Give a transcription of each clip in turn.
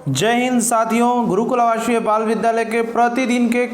जय हिंद साथियों, गुरुकुल आवासीय बाल विद्यालय के प्रतिदिन के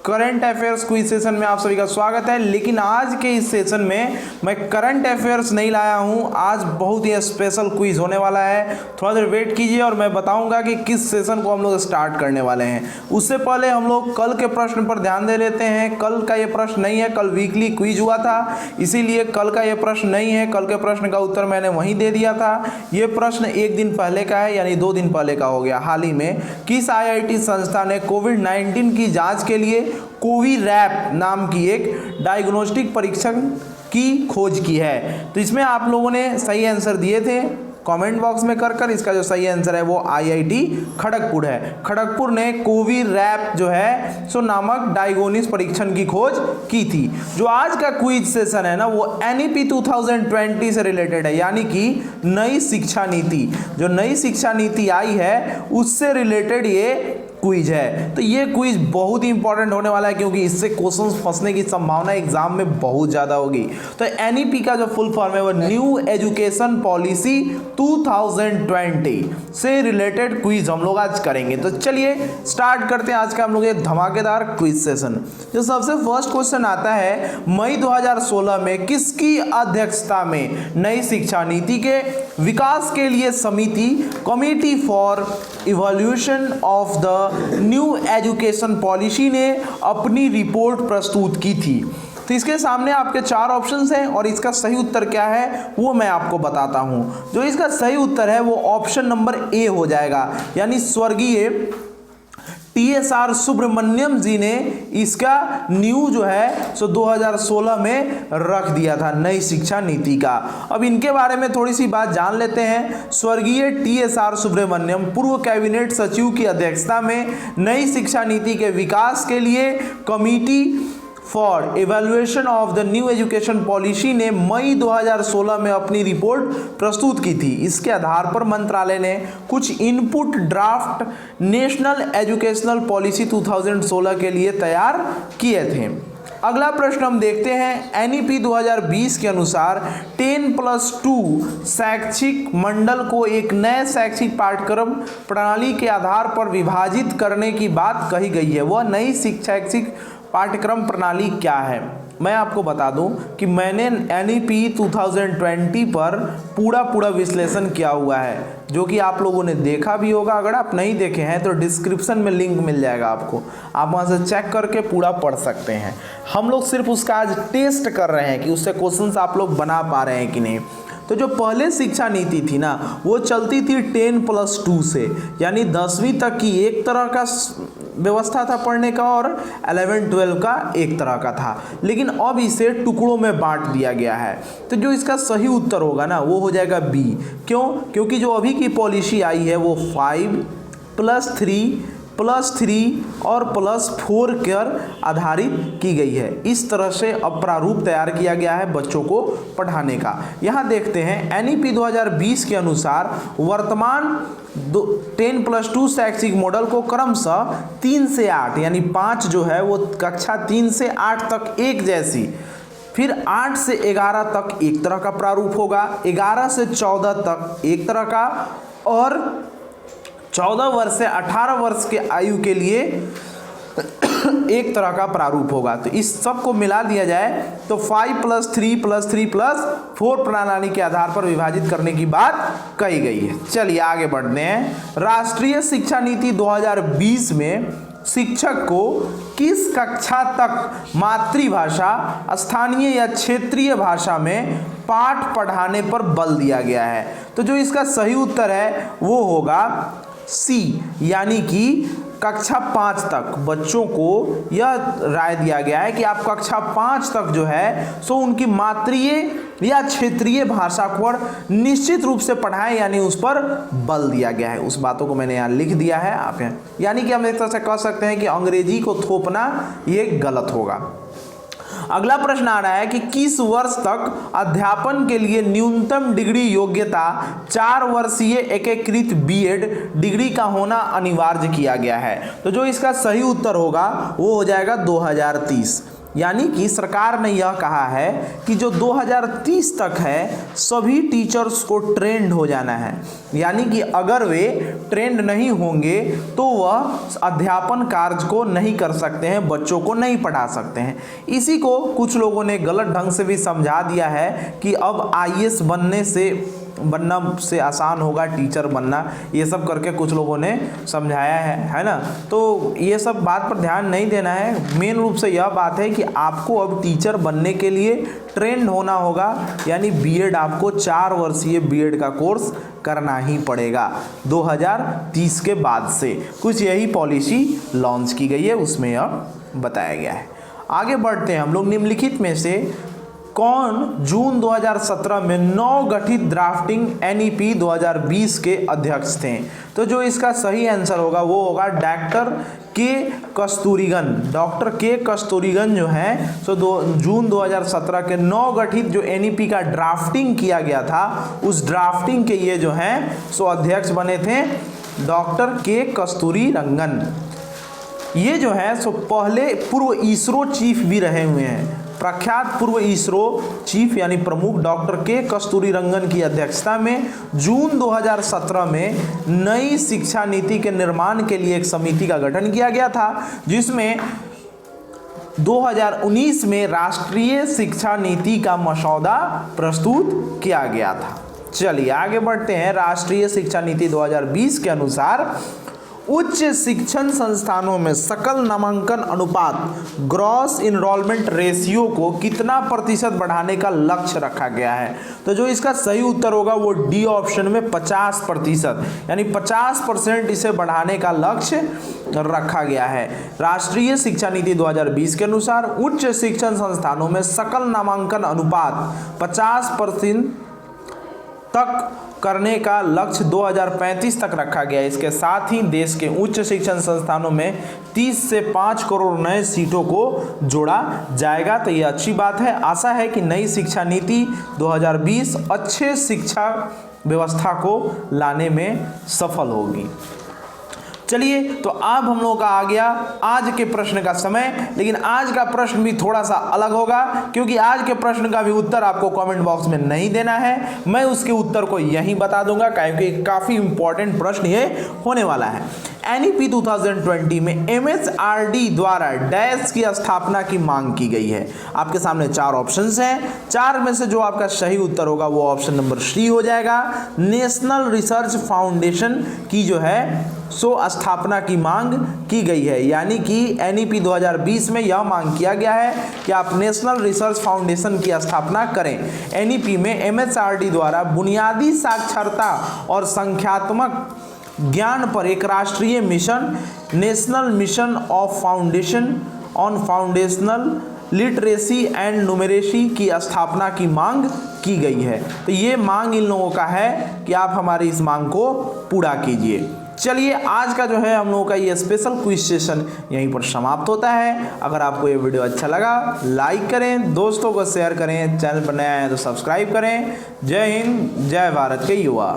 करंट अफेयर्स क्विज सेशन में आप सभी का स्वागत है। लेकिन आज के इस सेशन में मैं करंट अफेयर्स नहीं लाया हूं। आज बहुत ही स्पेशल क्विज होने वाला है। थोड़ा देर वेट कीजिए और मैं बताऊंगा कि किस सेशन को हम लोग स्टार्ट करने वाले हैं। उससे पहले हम लोग कल के प्रश्न पर ध्यान दे लेते हैं। कल का ये प्रश्न नहीं है, कल वीकली क्विज हुआ था, इसीलिए कल का ये प्रश्न नहीं है। कल के प्रश्न का उत्तर मैंने वहीं दे दिया था। ये प्रश्न एक दिन पहले का है, यानी 2 दिन पहले का हो गया। हाल ही में किस IIT संस्था ने कोविड-19 की जांच के लिए कोविरैप नाम की एक डायग्नोस्टिक परीक्षण की खोज की है? तो इसमें आप लोगों ने सही आंसर दिए थे कमेंट बॉक्स में कर इसका जो सही आंसर है वो IIT खड़गपुर है। खड़गपुर ने कोविरैप जो है सो नामक डायग्नोस्टिक परीक्षण की खोज की थी। जो आज का क्विज सेशन है ना वो NEP 2020 से रिलेटेड है, यानी कि नई शिक्षा नीति, जो नई शिक्षा नीति आई है उससे रिलेटेड ये क्विज है। तो ये क्विज बहुत ही इंपॉर्टेंट होने वाला है, क्योंकि इससे क्वेश्चंस फंसने की संभावना एग्जाम में बहुत ज़्यादा होगी। तो NEP का जो फुल फॉर्म है वो न्यू एजुकेशन पॉलिसी 2020 से रिलेटेड क्विज हम लोग आज करेंगे। तो चलिए स्टार्ट करते हैं आज का हम लोग ये धमाकेदार क्विज सेशन। जो सबसे फर्स्ट क्वेश्चन आता है, मई 2016 में किसकी अध्यक्षता में नई शिक्षा नीति के विकास के लिए समिति committee for evolution of the new education policy ने अपनी रिपोर्ट प्रस्तुत की थी? तो इसके सामने आपके 4 ऑप्शंस हैं और इसका सही उत्तर क्या है वो मैं आपको बताता हूं। जो इसका सही उत्तर है वो ऑप्शन नंबर ए हो जाएगा, यानी स्वर्गीय TSR सुब्रमण्यम जी ने इसका न्यू जो है सो 2016 में रख दिया था नई शिक्षा नीति का। अब इनके बारे में थोड़ी सी बात जान लेते हैं। स्वर्गीय TSR सुब्रमण्यम पूर्व कैबिनेट सचिव की अध्यक्षता में नई शिक्षा नीति के विकास के लिए committee for evaluation of the new education policy ने मई 2016 में अपनी रिपोर्ट प्रस्तुत की थी। इसके आधार पर मंत्रालय ने कुछ input draft national educational policy 2016 के लिए तैयार किए थे। अगला प्रश्न हम देखते हैं। NEP 2020 के अनुसार 10+2 शैक्षिक मंडल को एक नए शैक्षिक पाठ्यक्रम प्रणाली के आधार पर विभाजित करने की बात कही गई है। वह नई शैक्षिक पाठ्यक्रम प्रणाली क्या है? मैं आपको बता दूं कि मैंने NEP 2020 पर पूरा विश्लेषण किया हुआ है, जो कि आप लोगों ने देखा भी होगा। अगर आप नहीं देखे हैं तो डिस्क्रिप्शन में लिंक मिल जाएगा आपको, आप वहां से चेक करके पूरा पढ़ सकते हैं। हम लोग सिर्फ उसका आज टेस्ट कर रहे हैं कि उससे क्वेश्चंस आप लोग बना पा रहे हैं कि नहीं। तो जो पहले शिक्षा नीति थी ना वो चलती थी 10+2 से, यानी 10वीं तक की एक तरह का व्यवस्था था पढ़ने का और 11-12 का एक तरह का था। लेकिन अब इसे टुकड़ों में बांट दिया गया है। तो जो इसका सही उत्तर होगा ना वो हो जाएगा बी। क्यों? क्योंकि जो अभी की पॉलिसी आई है वो 5+3+3 और +4 कर आधारित की गई है। इस तरह से अब प्रारूप तैयार किया गया है बच्चों को पढ़ाने का। यहाँ देखते हैं NEP 2020 के अनुसार वर्तमान 10+2 शैक्षिक मॉडल को क्रमशः 3 से 8, यानी 5 जो है वो कक्षा 3 से 8 तक एक जैसी, फिर 8 से 11 तक एक तरह का प्रारूप होगा, 11 से 14 तक एक तरह का, और 14 वर्ष से 18 वर्ष के आयु के लिए एक तरह का प्रारूप होगा। तो इस सब को मिला दिया जाए तो 5+3+3+4 प्रणाली के आधार पर विभाजित करने की बात कही गई है। चलिए आगे बढ़ते हैं। राष्ट्रीय शिक्षा नीति 2020 में शिक्षक को किस कक्षा तक मातृभाषा, स्थानीय या क्षेत्रीय भाषा में पाठ पढ़ाने पर बल दिया गया है? तो जो इसका सही उत्तर है वो होगा सी, यानी कि कक्षा 5 तक बच्चों को यह राय दिया गया है कि आप कक्षा 5 तक जो है सो उनकी मातृय या क्षेत्रीय भाषा पर निश्चित रूप से पढ़ाएं, यानी उस पर बल दिया गया है। उस बातों को मैंने यहाँ लिख दिया है आप यहाँ, यानी कि हम एक तरह से कह सकते हैं कि अंग्रेजी को थोपना ये गलत होगा। अगला प्रश्न आ रहा है कि किस वर्ष तक अध्यापन के लिए न्यूनतम डिग्री योग्यता 4 वर्षीय एकीकृत B.Ed डिग्री का होना अनिवार्य किया गया है? तो जो इसका सही उत्तर होगा वो हो जाएगा 2030। यानी कि सरकार ने यह कहा है कि जो 2030 तक है सभी टीचर्स को ट्रेंड हो जाना है, यानी कि अगर वे ट्रेंड नहीं होंगे तो वह अध्यापन कार्य को नहीं कर सकते हैं, बच्चों को नहीं पढ़ा सकते हैं। इसी को कुछ लोगों ने गलत ढंग से भी समझा दिया है कि अब आईएएस बनना से आसान होगा टीचर बनना, ये सब करके कुछ लोगों ने समझाया है ना। तो ये सब बात पर ध्यान नहीं देना है। मेन रूप से यह बात है कि आपको अब टीचर बनने के लिए ट्रेंड होना होगा, यानी बीएड, आपको 4 वर्षीय बीएड का कोर्स करना ही पड़ेगा 2030 के बाद से। कुछ यही पॉलिसी लॉन्च की गई है, उसमें यह बताया गया है। आगे बढ़ते हैं हम लोग। निम्नलिखित में से कौन जून 2017 में नवगठित ड्राफ्टिंग एनईपी 2020 के अध्यक्ष थे? तो जो इसका सही आंसर होगा वो होगा डॉक्टर के कस्तूरीरंगन जो हैं सो जून 2017 के नवगठित जो एनईपी का ड्राफ्टिंग किया गया था, उस ड्राफ्टिंग के ये जो हैं सो अध्यक्ष बने थे डॉक्टर के कस्तूरीरंगन। ये जो है सो पहले पूर्व इसरो चीफ भी रहे हुए हैं। प्रख्यात पूर्व इसरो चीफ यानी प्रमुख डॉक्टर के कस्तूरीरंगन की अध्यक्षता में जून 2017 में नई शिक्षा नीति के निर्माण के लिए एक समिति का गठन किया गया था, जिसमें 2019 में राष्ट्रीय शिक्षा नीति का मसौदा प्रस्तुत किया गया था। चलिए आगे बढ़ते हैं। राष्ट्रीय शिक्षा नीति 2020 के अनुसार उच्च शिक्षण संस्थानों में सकल नामांकन अनुपात ग्रॉस इनरोलमेंट रेशियो को कितना प्रतिशत बढ़ाने का लक्ष्य रखा गया है? तो जो इसका सही उत्तर होगा वो डी ऑप्शन में 50%, यानी 50% इसे बढ़ाने का लक्ष्य रखा गया है। राष्ट्रीय शिक्षा नीति 2020 के अनुसार उच्च शिक्षण संस्थानों में सकल नामांकन अनुपात 50% तक करने का लक्ष्य 2035 तक रखा गया है। इसके साथ ही देश के उच्च शिक्षण संस्थानों में 30 से 5 करोड़ नए सीटों को जोड़ा जाएगा। तो ये अच्छी बात है। आशा है कि नई शिक्षा नीति 2020 अच्छे शिक्षा व्यवस्था को लाने में सफल होगी। चलिए तो अब हम लोगों का आ गया आज के प्रश्न का समय, लेकिन आज का प्रश्न भी थोड़ा सा अलग होगा, क्योंकि आज के प्रश्न का भी उत्तर आपको कमेंट बॉक्स में नहीं देना है, मैं उसके उत्तर को यहीं बता दूंगा, क्योंकि काफ़ी इंपॉर्टेंट प्रश्न ये होने वाला है। एनईपी 2020 में एमएचआरडी द्वारा डैश की स्थापना की मांग की गई है। आपके सामने 4 ऑप्शंस हैं, 4 में से जो आपका सही उत्तर होगा वो ऑप्शन नंबर सी हो जाएगा। नेशनल रिसर्च फाउंडेशन की जो है सो स्थापना की मांग की गई है, यानी कि एनईपी 2020 में यह मांग किया गया है कि आप नेशनल रिसर्च फाउंडेशन की स्थापना करें। एनईपी में एमएचआरडी द्वारा बुनियादी साक्षरता और संख्यात्मक ज्ञान पर एक राष्ट्रीय mission, national mission of foundation on foundational literacy and numeracy की स्थापना की मांग की गई है। तो ये मांग इन लोगों का है कि आप हमारी इस मांग को पूरा कीजिए। चलिए आज का जो है हम लोगों का ये स्पेशल क्विज सेशन यहीं पर समाप्त होता है। अगर आपको ये वीडियो अच्छा लगा लाइक करें, दोस्तों को शेयर करें, चैनल पर नया है तो सब्सक्राइब करें। जय हिंद, जय भारत के युवा।